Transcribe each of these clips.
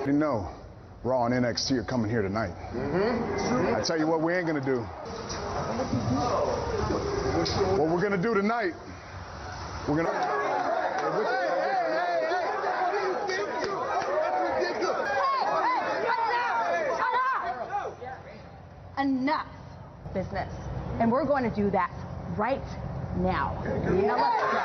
You know, Raw and NXT are coming here tonight. I tell you what we ain't gonna do. What we're gonna do tonight, we're gonna... Enough business. And we're going to do that right now. Now let's go.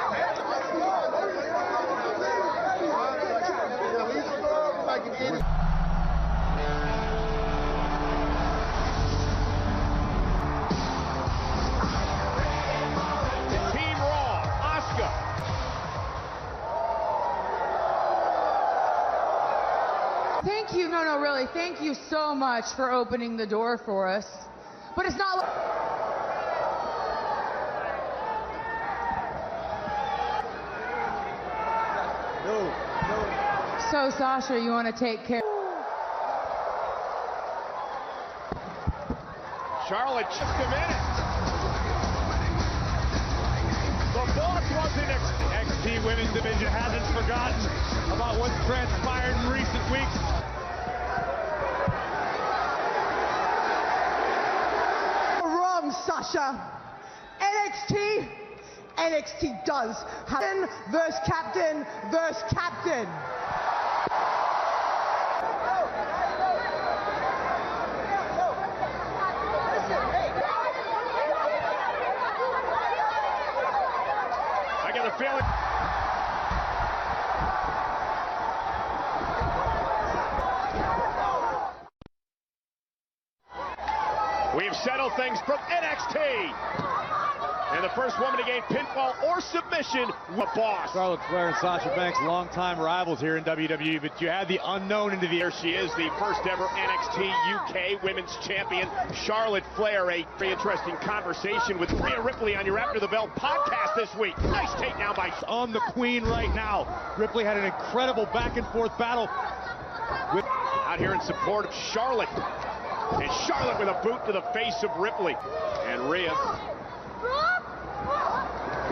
Team Raw, Asuka. Thank you, no, really, thank you so much for opening the door for us. But it's not... So, Sasha, you want to take care... Charlotte, just a minute. The boss was in NXT Women's Division, hasn't forgotten about what's transpired in recent weeks. Wrong, Sasha. NXT does captain versus captain versus captain. I get a feeling. We've settled things from NXT. And the first woman to gain pinfall or submission, the boss. Charlotte Flair and Sasha Banks, longtime rivals here in WWE, but you had the unknown into the air. She is the first ever NXT UK Women's Champion, Charlotte Flair. A very interesting conversation with Rhea Ripley on your After the Bell podcast this week. Nice takedown by... On the Queen right now. Ripley had an incredible back and forth battle. Out here in support of Charlotte. And Charlotte with a boot to the face of Ripley. And Rhea...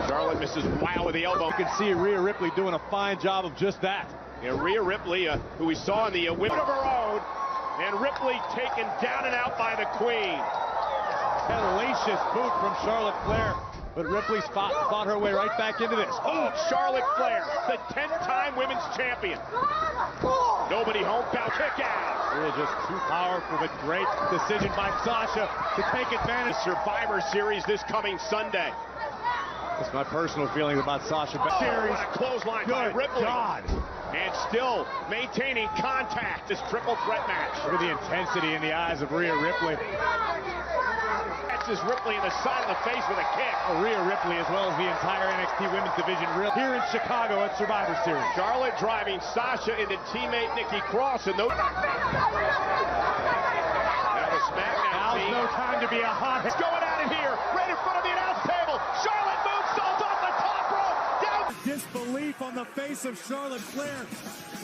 Charlotte misses wild with the elbow. You can see Rhea Ripley doing a fine job of just that. And Rhea Ripley, who we saw in the women of her own, and Ripley taken down and out by the Queen. Hellacious boot from Charlotte Flair, but Ripley fought her way right back into this. Oh, Charlotte Flair, the 10th-time women's champion. Nobody home, bow kick out. Rhea just too powerful, but great decision by Sasha to take advantage. Survivor Series this coming Sunday. That's my personal feelings about Sasha Banks. What a clothesline by Ripley. God. And still maintaining contact, this triple threat match. Look at the intensity in the eyes of Rhea Ripley. Catches Ripley in the side of the face with a kick. Rhea Ripley, as well as the entire NXT Women's Division, here in Chicago at Survivor Series. Charlotte driving Sasha into teammate Nikki Cross. And those... Now the SmackDown team. No time to be a hot. It's going at it here, right in front of the announce table. Charlotte moonsault off the top rope. Down. Disbelief on the face of Charlotte Flair.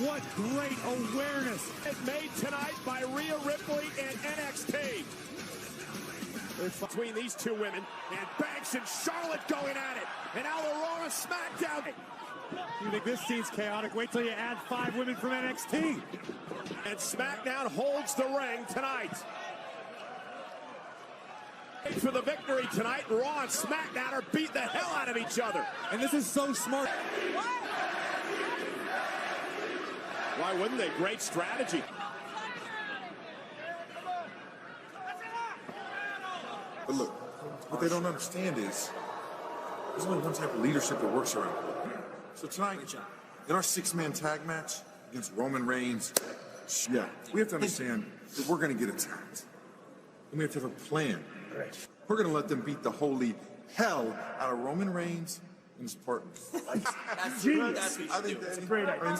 What great awareness. It's made tonight by Rhea Ripley and NXT. It's between these two women, and Banks and Charlotte going at it. And now the Raw and SmackDown. You think this scene's chaotic? Wait till you add 5 women from NXT. And SmackDown holds the ring tonight. For the victory tonight, Raw and SmackDown are beating the hell out of each other. And this is so smart. Why wouldn't they? Great strategy. But look, what they don't understand is there's only one type of leadership that works around here. So tonight, in our 6-man tag match against Roman Reigns, yeah, we have to understand that we're going to get attacked. And we have to have a plan. We're going to let them beat the holy hell out of Roman Reigns and his partner. That's genius. I think that's a great idea. Am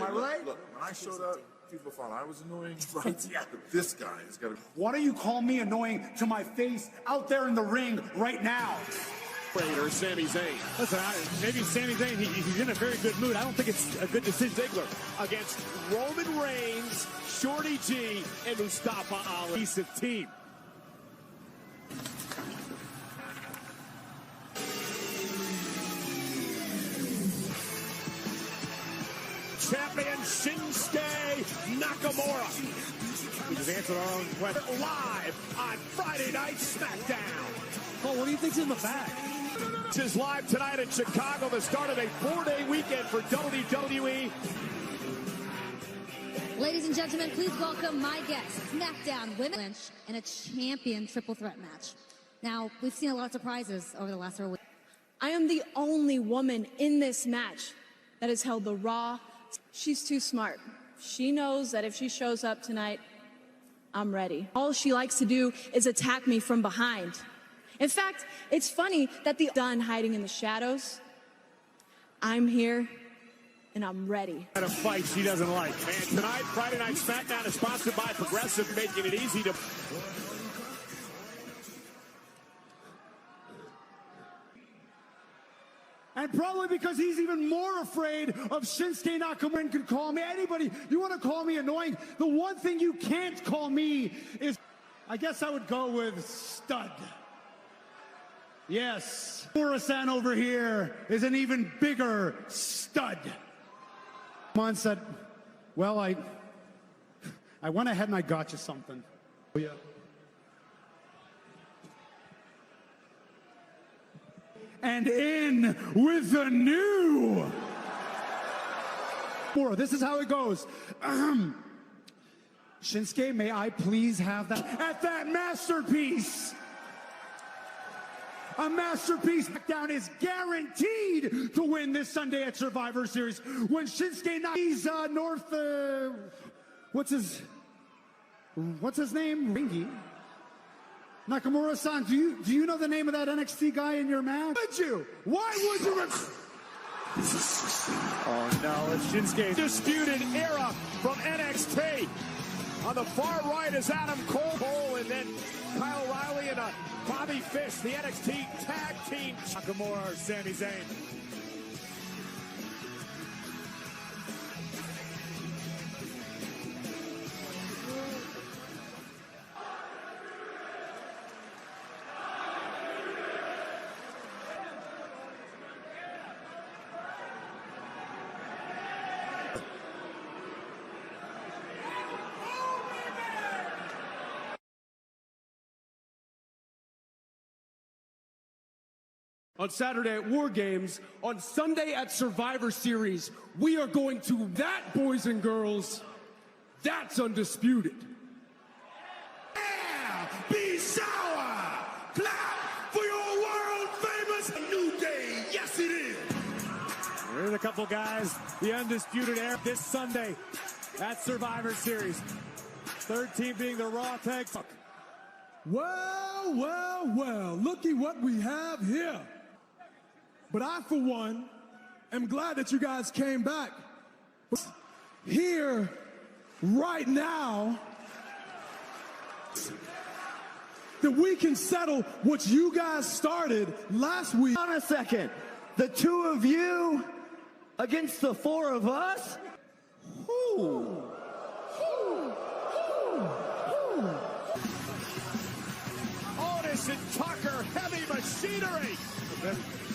I right? Look, when I showed up, people thought I was annoying. Right. Yeah. But this guy has got to... Why don't you call me annoying to my face out there in the ring right now? Or Sami Zayn. Listen, maybe Sami Zayn, he's in a very good mood. I don't think it's a good decision. Ziggler against Roman Reigns, Shorty G, and Mustafa Ali. Decent team. champion Shinsuke Nakamura. We just answered our own question. Live on Friday Night SmackDown. Oh, what do you think's in the bag? This is live tonight in Chicago, the start of a 4-day weekend for WWE. Ladies and gentlemen, please welcome my guest, SmackDown Women in a champion triple threat match. Now, we've seen a lot of surprises over the last several weeks. I am the only woman in this match that has held the Raw. She's too smart. She knows that if she shows up tonight, I'm ready. All she likes to do is attack me from behind. In fact, it's funny that the done hiding in the shadows. I'm here, and I'm ready. And a fight she doesn't like. And tonight, Friday Night SmackDown is sponsored by Progressive, making it easy to... And probably because he's even more afraid of Shinsuke Nakamura and could call me anybody. You want to call me annoying? The one thing you can't call me is... I guess I would go with stud. Yes, Mura-san over here is an even bigger stud. Roman said, well, I went ahead and I got you something. Oh, yeah. And in with the new. This is how it goes. Shinsuke, may I please have that? At that masterpiece. A masterpiece. SmackDown is guaranteed to win this Sunday at Survivor Series when Shinsuke what's his name? Ringy. Nakamura-san, do you know the name of that NXT guy in your match? Would you? Why would you? Oh no, it's Shinsuke. Disputed era from NXT. On the far right is Adam Cole, and then Kyle O'Reilly and Bobby Fish, the NXT Tag Team. Nakamura or Sami Zayn. On Saturday at War Games, on Sunday at Survivor Series, we are going to that, boys and girls, that's undisputed. Yeah! Be sour! Clap for your world-famous New Day! Yes, it is! Here's a couple guys, the undisputed era this Sunday at Survivor Series. Third team being the Raw Tag. Well, well, well, looky what we have here. But I, for one, am glad that you guys came back. Here, right now, that we can settle what you guys started last week. On a second, the two of you against the four of us? Who? Otis and Tucker, heavy machinery.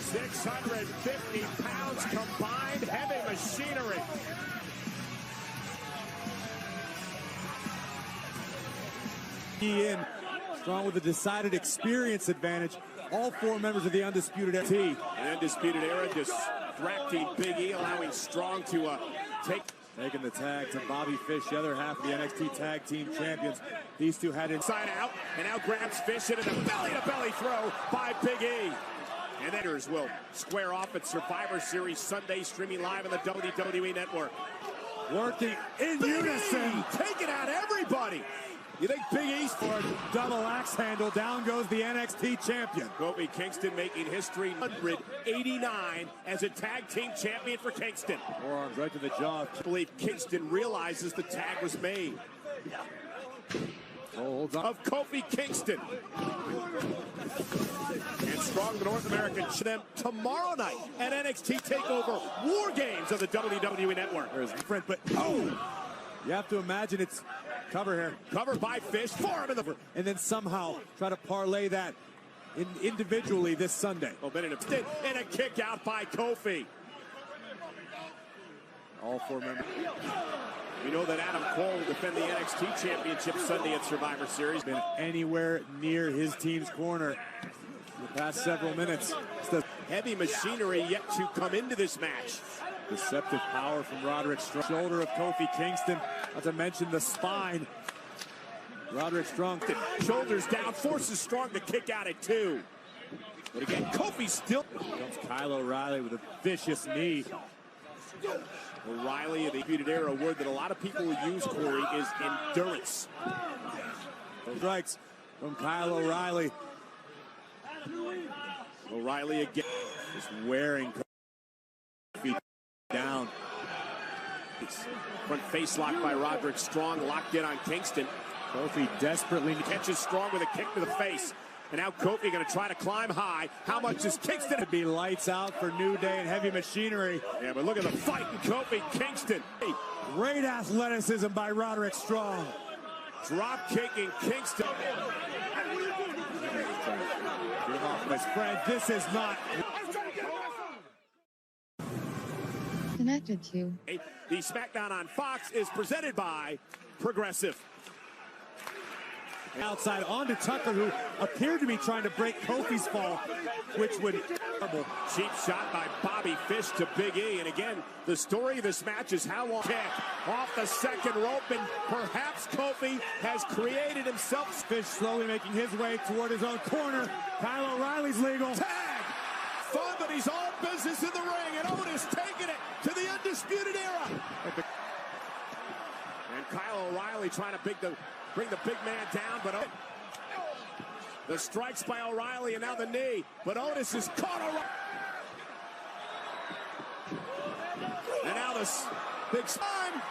650 pounds combined, heavy machinery. In strong with a decided experience advantage. All four members of the Undisputed Era. The Undisputed Era distracting Big E, allowing Strong to taking the tag to Bobby Fish, the other half of the NXT Tag Team Champions. These two had inside out, and now grabs Fish into the belly-to-belly throw by Big E. And then will square off at Survivor Series Sunday, streaming live on the WWE Network. Working in unison, taking out everybody. You think Big E's for a double axe handle? Down goes the NXT champion. Kofi Kingston making history, 189 as a tag team champion for Kingston. Forearms right to the jaw. I believe Kingston realizes the tag was made. Holds on. Of Kofi Kingston. And Strong, the North American, them tomorrow night at NXT TakeOver War Games of the WWE Network. There's different, but you have to imagine it's cover here. Covered by Fish, forearm in the... And then somehow try to parlay that individually this Sunday. And a kick out by Kofi. All 4 members. We know that Adam Cole will defend the NXT Championship Sunday at Survivor Series. Been anywhere near his team's corner in the past several minutes. Heavy machinery yet to come into this match. Deceptive power from Roderick Strong. Shoulder of Kofi Kingston. Not to mention the spine. Roderick Strong. Shoulders down, forces Strong to kick out at 2. But again, Kofi still. Comes Kyle O'Reilly with a vicious knee. O'Reilly in the Undisputed Era, a word that a lot of people will use, Corey, is endurance. Those strikes from Kyle O'Reilly. O'Reilly again. Just wearing Kofi down. Front face lock by Roderick Strong, locked in on Kingston. Kofi desperately catches Strong with a kick to the face. And now Kofi going to try to climb high. How much is Kingston? To be lights out for New Day and Heavy Machinery. Yeah, but look at the fight in Kofi Kingston. Great athleticism by Roderick Strong. Drop kicking Kingston. Get off my friend. This is not. Connected to. The SmackDown on Fox is presented by Progressive. Outside onto Tucker, who appeared to be trying to break Kofi's fall, which would cheap shot by Bobby Fish to Big E. And again, the story of this match is how long kick off the second rope, and perhaps Kofi has created himself. Fish slowly making his way toward his own corner. Kyle O'Reilly's legal. Tag! Fun, but he's all business in the ring, and Otis taking it to the Undisputed Era. And Kyle O'Reilly trying to bring the big man down, but the strikes by O'Reilly and now the knee, but Otis is caught. And now this big time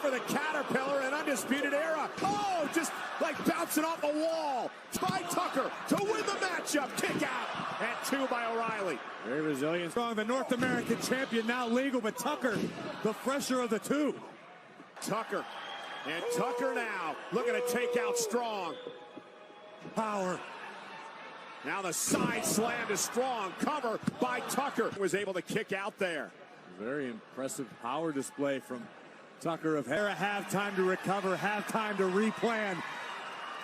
for the Caterpillar and Undisputed Era. Oh, just like bouncing off a wall. By Tucker to win the matchup. Kick out at 2 by O'Reilly. Very resilient. Strong, the North American champion, now legal, but Tucker, the fresher of the 2. Tucker. And Tucker now looking to take out Strong. Power. Now the side slam to Strong. Cover by Tucker. Was able to kick out there. Very impressive power display from Tucker. Of Hera, have time to recover, have time to replan.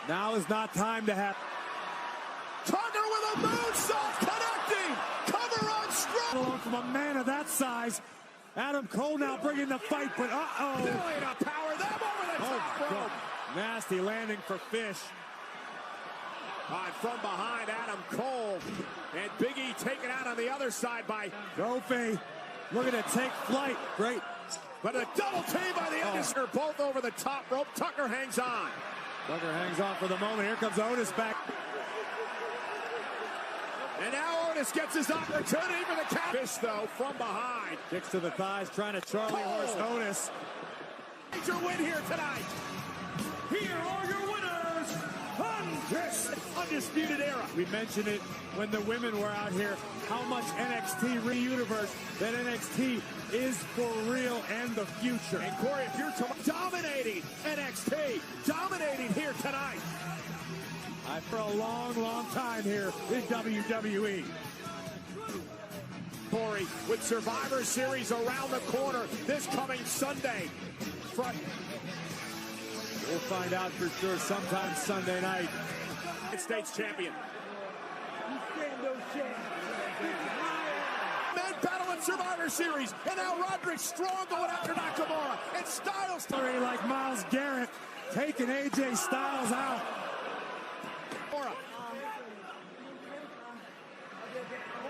Now is not time to have. Tucker with a moonsault connecting. Cover on Strong. From a man of that size. Adam Cole now bringing the fight, but uh-oh. Billy to power them over the top rope. Nasty landing for Fish. From behind, Adam Cole. And Big E taken out on the other side by Kofi. Looking to take flight. Great. But a double team by the Undisputed. Both over the top rope. Tucker hangs on. Tucker hangs on for the moment. Here comes Otis back. And now Otis gets his opportunity for the count. Fish, though, from behind. Kicks to the thighs, trying to Charlie horse Otis. Major win here tonight. Here are your winners on this Undisputed Era. We mentioned it when the women were out here, how much NXT Re-Universe, that NXT is for real and the future. And Corey, if you're dominating NXT, dominating here tonight. For a long, long time here in WWE. Corey, with Survivor Series around the corner this coming Sunday. We'll find out for sure sometime Sunday night. United States champion. Men battle in Survivor Series, and now Roderick Strong going after Nakamura, and Styles. Story like Myles Garrett taking AJ Styles out.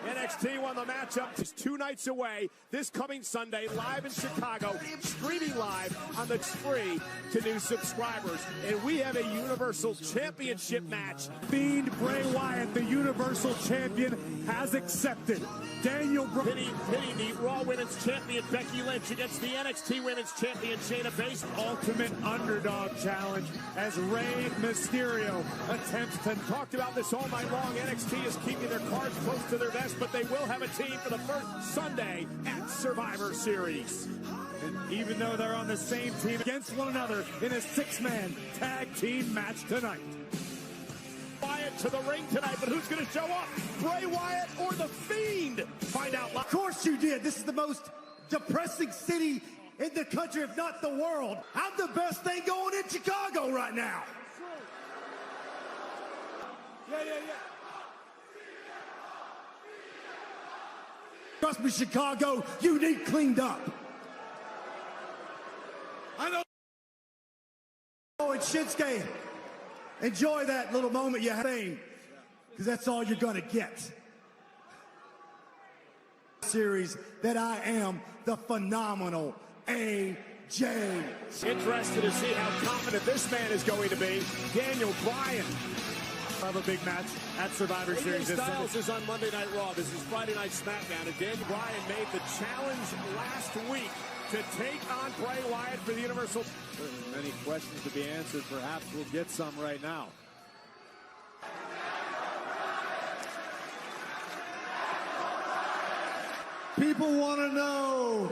NXT won the matchup. It's 2 nights away this coming Sunday, live in Chicago, streaming live on the free to new subscribers. And we have a Universal Championship match. Fiend Bray Wyatt, the Universal Champion, has accepted. Daniel Bryan pitting the Raw Women's Champion Becky Lynch against the NXT Women's Champion Shayna Baszler. Ultimate Underdog Challenge as Rey Mysterio attempts to. Talked about this all night long. NXT is keeping their cards close to their vest, but they will have a team for the first Sunday at Survivor Series. And even though they're on the same team against one another in a 6-man tag team match tonight. Wyatt to the ring tonight, but who's going to show up? Bray Wyatt or The Fiend? Find out live. Of course you did. This is the most depressing city in the country, if not the world. I'm the best thing going in Chicago right now. Yeah. Trust me, Chicago, you need cleaned up. I know. Oh, and Shinsuke, enjoy that little moment you have, because that's all you're gonna get. Series that I am the phenomenal AJ. Interested to see how confident this man is going to be. Daniel Bryan. Have a big match at Survivor Series. Styles is on Monday Night Raw. This is Friday Night SmackDown. And Daniel Bryan made the challenge last week to take on Bray Wyatt for the Universal. Many questions to be answered. Perhaps we'll get some right now. People want to know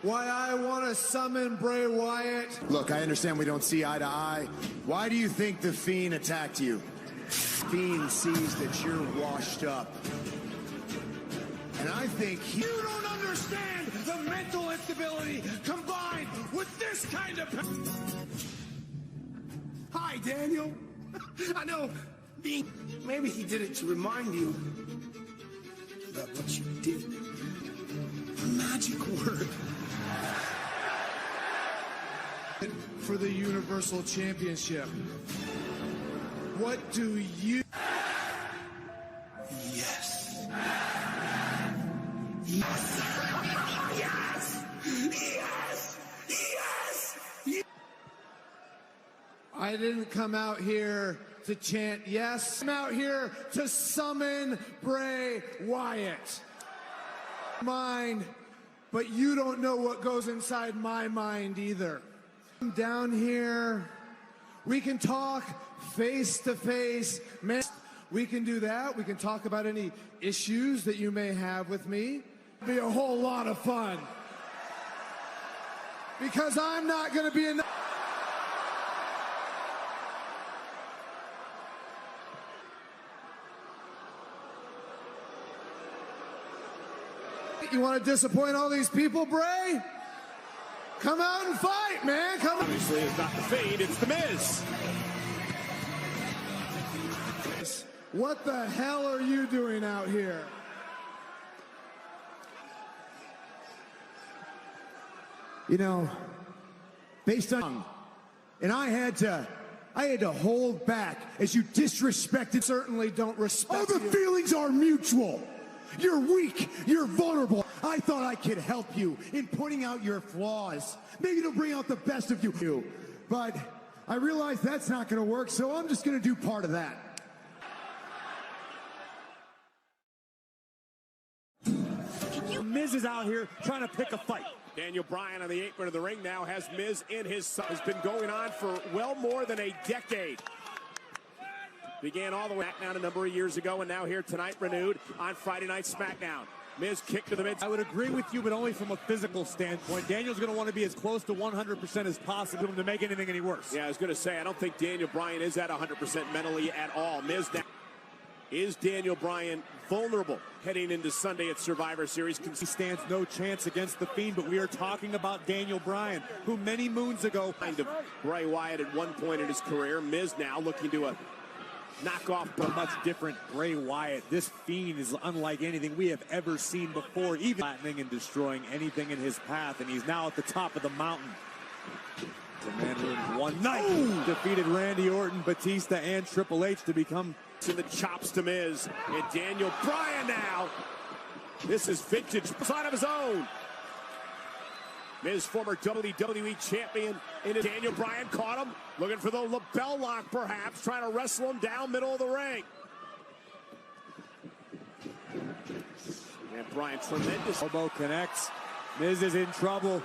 why I want to summon Bray Wyatt. Look, I understand we don't see eye to eye. Why do you think the Fiend attacked you? Fiend sees that you're washed up. And I think you don't understand the mental instability combined with this kind of... Hi, Daniel. I know maybe he did it to remind you about what you did. A magic word. For the Universal Championship. What do you... Yes. Yes. Yes. Yes. Yes. I didn't come out here to chant yes. I'm out here to summon Bray Wyatt. Mind, but you don't know what goes inside my mind either. I'm down here. We can talk face to face. Man, we can do that. We can talk about any issues that you may have with me. It'll be a whole lot of fun. Because I'm not going to be in... You want to disappoint all these people, Bray? Come out and fight, man. Come on. Obviously, it's not the Fiend, it's The Miz. What the hell are you doing out here? You know, based on... And I had to hold back as you disrespected. Certainly don't respect. All the feelings are mutual. You're weak. You're vulnerable. I thought I could help you in pointing out your flaws. Maybe it'll bring out the best of you. But I realize that's not going to work, so I'm just going to do part of that. Miz is out here trying to pick a fight. Daniel Bryan on the apron of the ring now has Miz in his sight. Has been going on for well more than a decade. Began all the way back down a number of years ago, and now here tonight, renewed on Friday Night SmackDown. Miz kick to the mid. I would agree with you, but only from a physical standpoint. Daniel's going to want to be as close to 100% as possible to make anything any worse. Yeah, I was going to say, I don't think Daniel Bryan is at 100% mentally at all. Miz down. Is Daniel Bryan vulnerable heading into Sunday at Survivor Series? He stands no chance against the Fiend, but we are talking about Daniel Bryan, who many moons ago... Kind of Bray Wyatt at one point in his career. Miz now looking to knock off a much different Bray Wyatt. This Fiend is unlike anything we have ever seen before, even flattening and destroying anything in his path, and he's now at the top of the mountain. The man who in one night defeated Randy Orton, Batista, and Triple H to become... To the chops to Miz, and Daniel Bryan now. This is vintage side of his own. Miz, former WWE champion, into Daniel Bryan caught him, looking for the lapel lock perhaps, trying to wrestle him down middle of the ring. And Bryan, tremendous. Elbow connects. Miz is in trouble.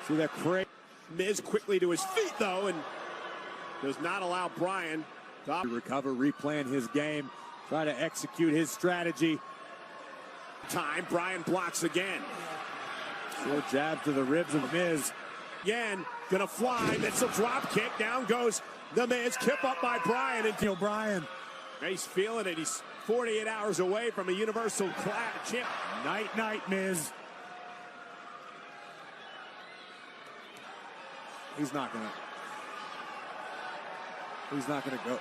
See that crate. Miz quickly to his feet though, and does not allow Bryan to recover, replan his game, try to execute his strategy. Time, Bryan blocks again. Short jab to the ribs of Miz. Again, gonna fly, that's a drop kick, down goes The Miz, kip up by Brian. And Brian. He's feeling it. He's 48 hours away from a Universal champ. Night, night, Miz. He's not gonna go.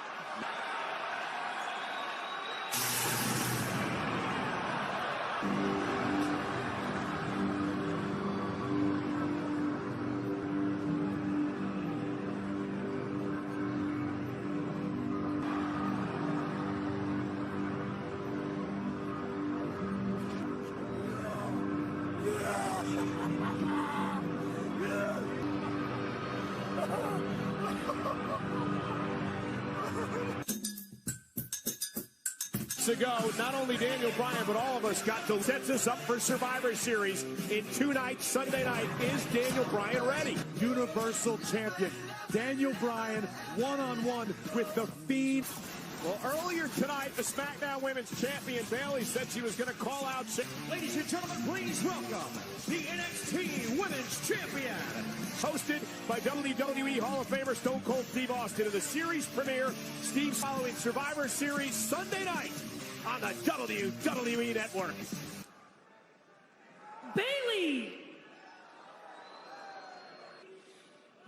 Ago, not only Daniel Bryan, but all of us got to set us up for Survivor Series in 2 nights. Sunday night, is Daniel Bryan ready? Universal Champion Daniel Bryan one-on-one with the Fiend. Well, earlier tonight, the SmackDown Women's Champion Bayley said she was going to call out. Ladies and gentlemen, please welcome the NXT Women's Champion. Hosted by WWE Hall of Famer Stone Cold Steve Austin in the series premiere. Steve following Survivor Series Sunday night on the WWE Network. Bayley!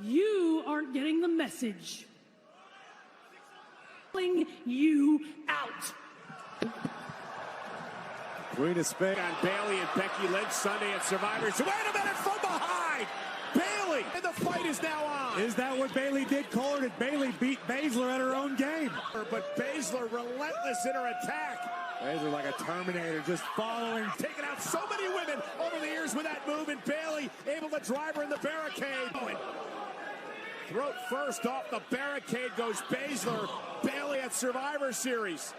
You aren't getting the message. You out. Queen of Spain on Bayley and Becky Lynch Sunday at Survivor Series. Wait a minute, from behind! Bayley! And the fight is now on. Is that what Bayley did, Cole, or did Bayley beat Baszler at her own game? But Baszler relentless in her attack. Baszler like a Terminator, just following. Taking out so many women over the years with that move, and Bayley able to drive her in the barricade. Throat first off the barricade goes Baszler. Bayley at Survivor Series.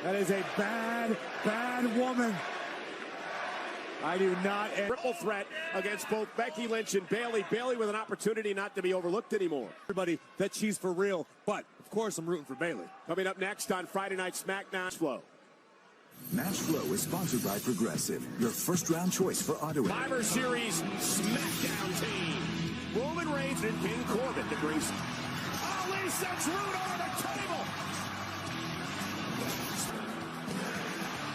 That is a bad, bad woman. I do not. Triple threat against both Becky Lynch and Bayley. Bayley with an opportunity not to be overlooked anymore. Everybody that she's for real, but of course I'm rooting for Bayley. Coming up next on Friday Night SmackDown. Flow. Match Flow is sponsored by Progressive, your first-round choice for auto. Survivor Series SmackDown team. Roman Reigns and King Corbin to Greece. Ali sends Root over the table.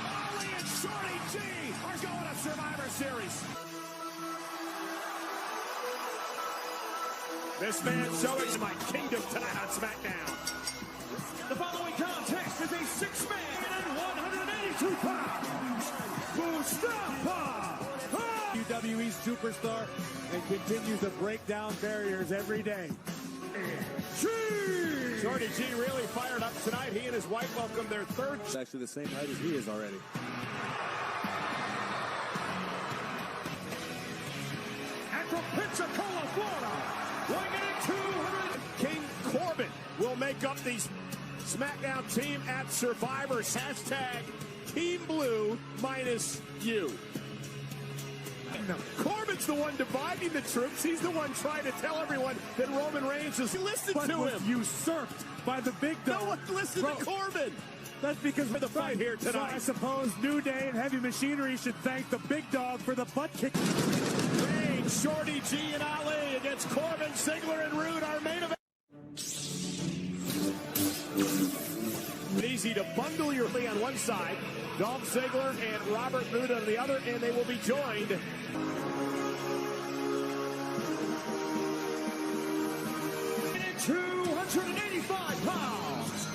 Ali and Shorty G are going to Survivor Series. This man showing my kingdom tonight on SmackDown. The following contest is a 6-man and 182 pounds. Mustafa! WWE's superstar and continues to break down barriers every day. Shorty G really fired up tonight. He and his wife welcome their third. It's actually the same height as he is already. And from Pensacola, Florida, weighing in at 200. King Corbin will make up the SmackDown team at Survivor. Hashtag Team Blue minus you. Corbin's the one dividing the troops. He's the one trying to tell everyone that Roman Reigns is listened to him. Usurped by the big dog. No one listened to Corbin. That's because of the fight here tonight. So I suppose New Day and Heavy Machinery should thank the big dog for the butt kick. Reigns, Shorty G, and Ali against Corbin, Ziggler, and Roode. Our main event. Easy to bundle your lead on one side. Dolph Ziggler and Robert Roode on the other, and they will be joined. At 285 pounds,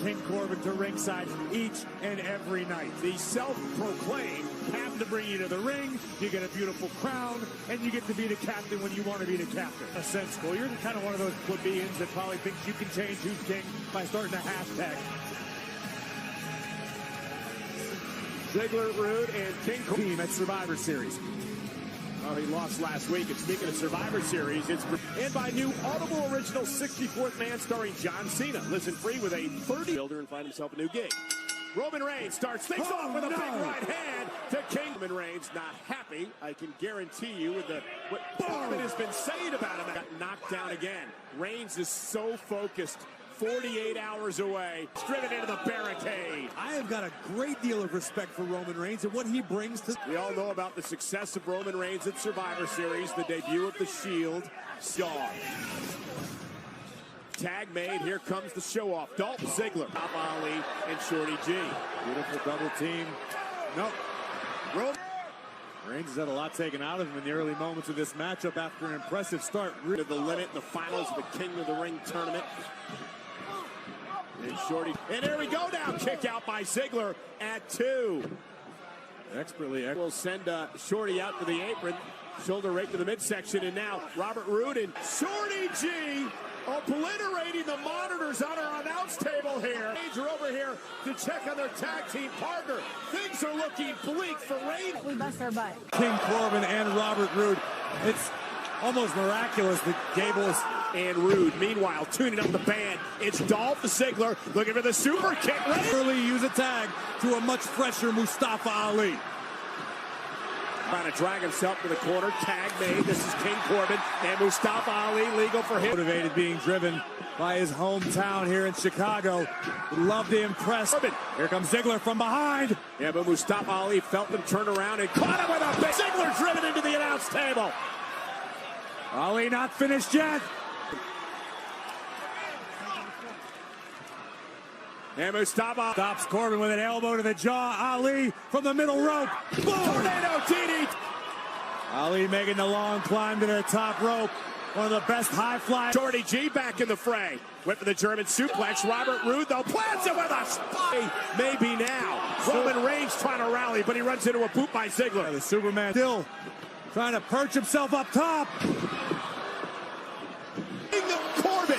King Corbin to ringside each and every night. The self-proclaimed have to bring you to the ring. You get a beautiful crown, and you get to be the captain when you want to be the captain. A sense, well, you're kind of one of those plebeians that probably thinks you can change who's king by starting a hashtag. Ziggler, Roode, and King team at Survivor Series. Oh, he lost last week. And speaking of Survivor Series, it's and by new Audible Original 64th Man starring John Cena. Listen free with a 30 builder and find himself a new gig. Roman Reigns starts things off with a big right hand to King. Roman Reigns not happy. I can guarantee you with what Corbin has been saying about him. Got knocked down again. Reigns is so focused. 48 hours away, driven into the barricade. I have got a great deal of respect for Roman Reigns and what he brings to... We all know about the success of Roman Reigns at Survivor Series, the debut of the Shield. Tag made, here comes the show-off. Dolph Ziggler, Ali, and Shorty G. Beautiful double team. Nope. Reigns has had a lot taken out of him in the early moments of this matchup after an impressive start. To the limit in the finals of the King of the Ring tournament. And Shorty, and there we go now. Kick out by Ziggler at 2. Expertly. We'll send Shorty out to the apron. Shoulder right to the midsection, and now Robert Roode and Shorty G obliterating the monitors on our announce table here. Are over here to check on their tag team partner. Things are looking bleak for Reigns. We bust our butt. King Corbin and Robert Roode. It's almost miraculous that Gable and Roode, meanwhile, tuning up the band. It's Dolph Ziggler looking for the super kick. Early use a tag to a much fresher Mustafa Ali. Trying to drag himself to the corner. Tag made. This is King Corbin and Mustafa Ali, legal for him. Motivated, being driven by his hometown here in Chicago. Would love to impress. Here comes Ziggler from behind. Yeah, but Mustafa Ali felt them turn around and caught him with a big Ziggler driven into the announce table. Ali not finished yet. And Mustafa stops Corbin with an elbow to the jaw. Ali from the middle rope. Boom! Tornado DDT. Ali making the long climb to the top rope. One of the best high flyers. Shorty G back in the fray. Went for the German suplex. Robert Roode, though, plants it with a spike. Maybe now. Roman Reigns trying to rally, but he runs into a boot by Ziggler. Yeah, the Superman still trying to perch himself up top. Corbin.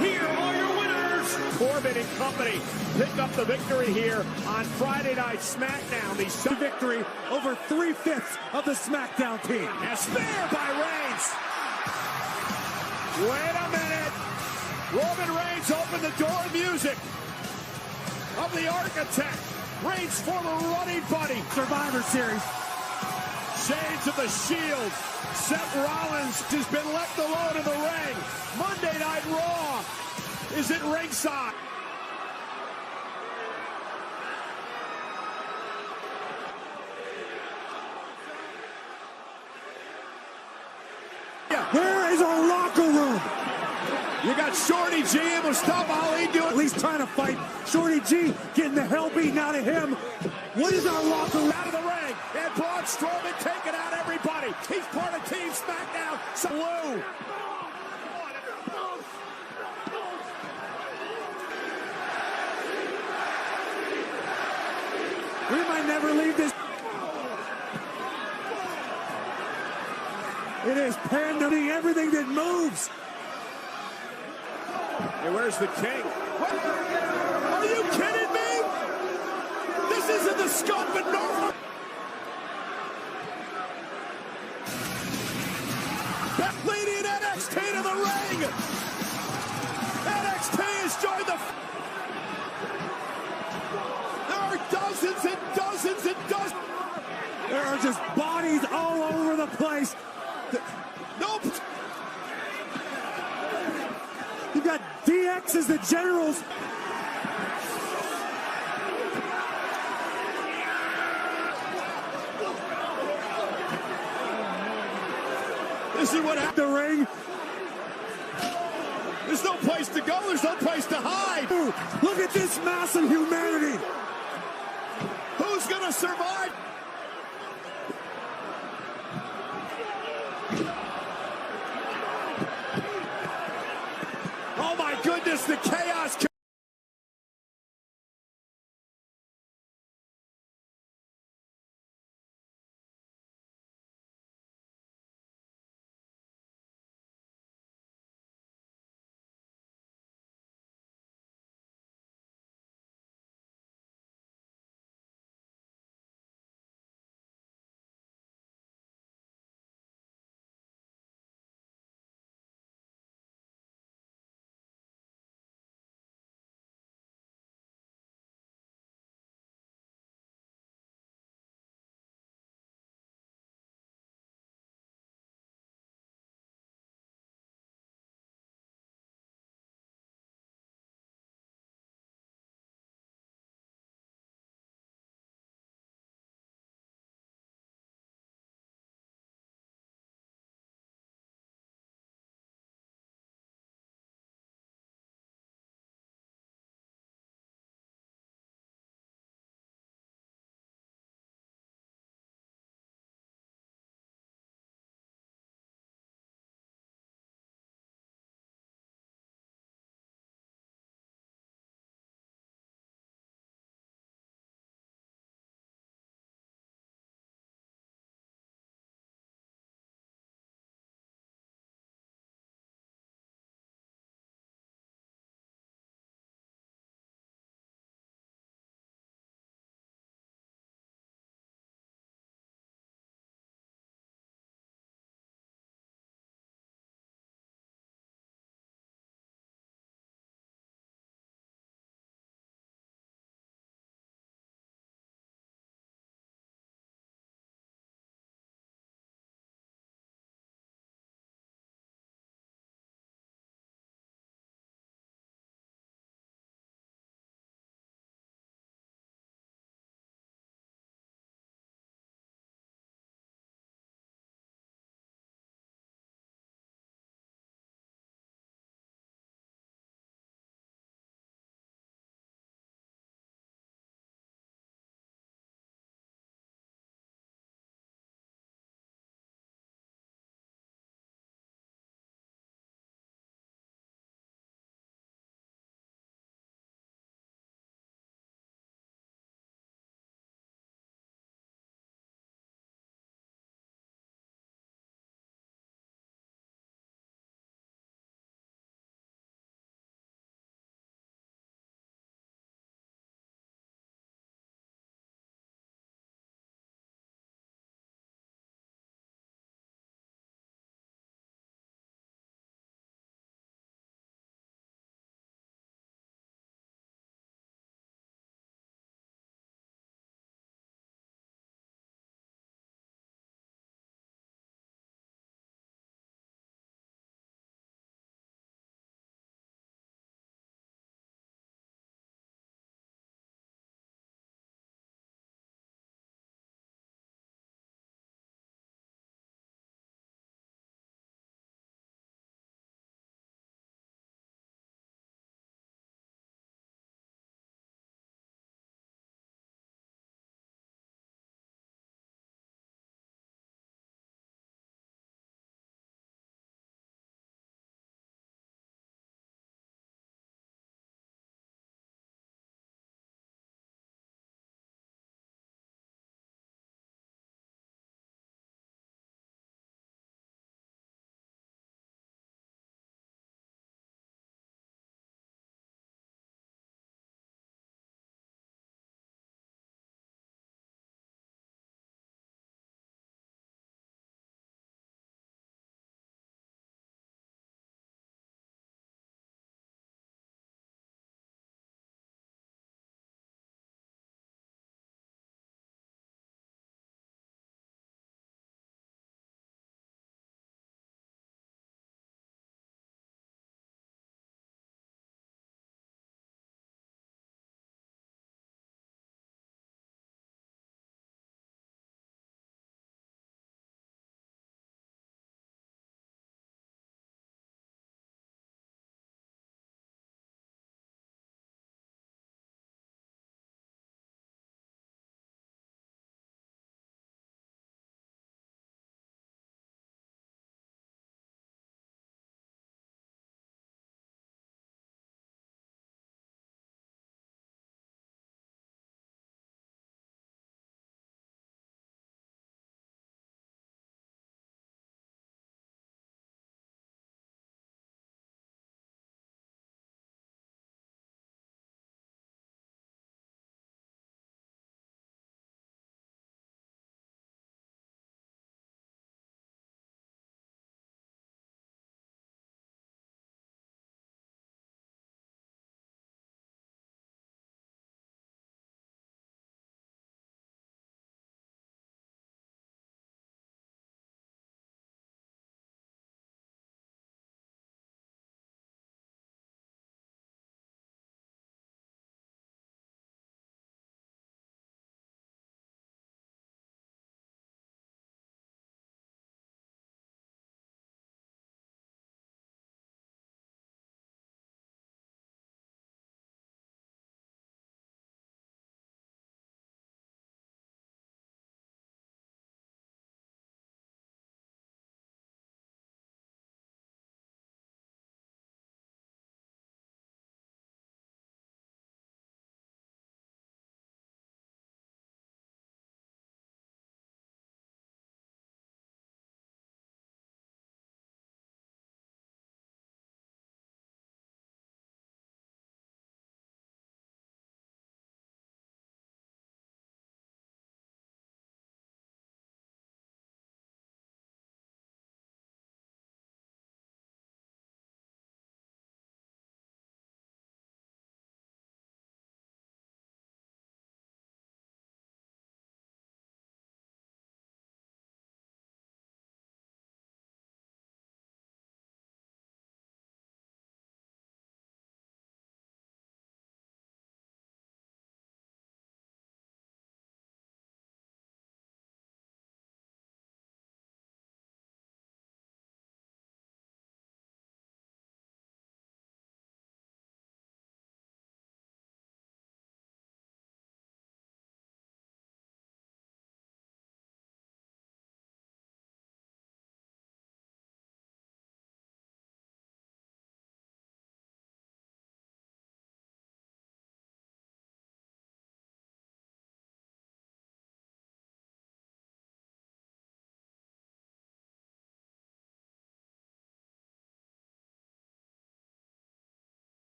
Here are your winners. Corbin and company pick up the victory here on Friday Night SmackDown. The victory over 3/5 of the SmackDown team. A spear by Reigns. Wait a minute. Roman Reigns opened the door of music of the Architect. Reigns' former running buddy. Survivor Series. Shades of the Shield. Seth Rollins has been left alone in the ring. Monday Night Raw is at ringside. Where is our locker room? You got Shorty G and Mustafa Ali doing. At least trying to fight. Shorty G getting the hell beaten out of him. What is our locker room? Out of the ring. And Braun Strowman taking out everybody. He's part of Team SmackDown. Blue. We might never leave this. It is pandering everything that moves. Hey, where's the King? Are you kidding me? This isn't the scope of normal. Leading NXT to the ring. NXT has joined the. There are dozens and dozens and dozens. There are just bodies all over the place. Nope. You've got DX as the generals. This is what happened. The ring. There's no place to go. There's no place to hide. Look at this mass of humanity. Who's going to survive?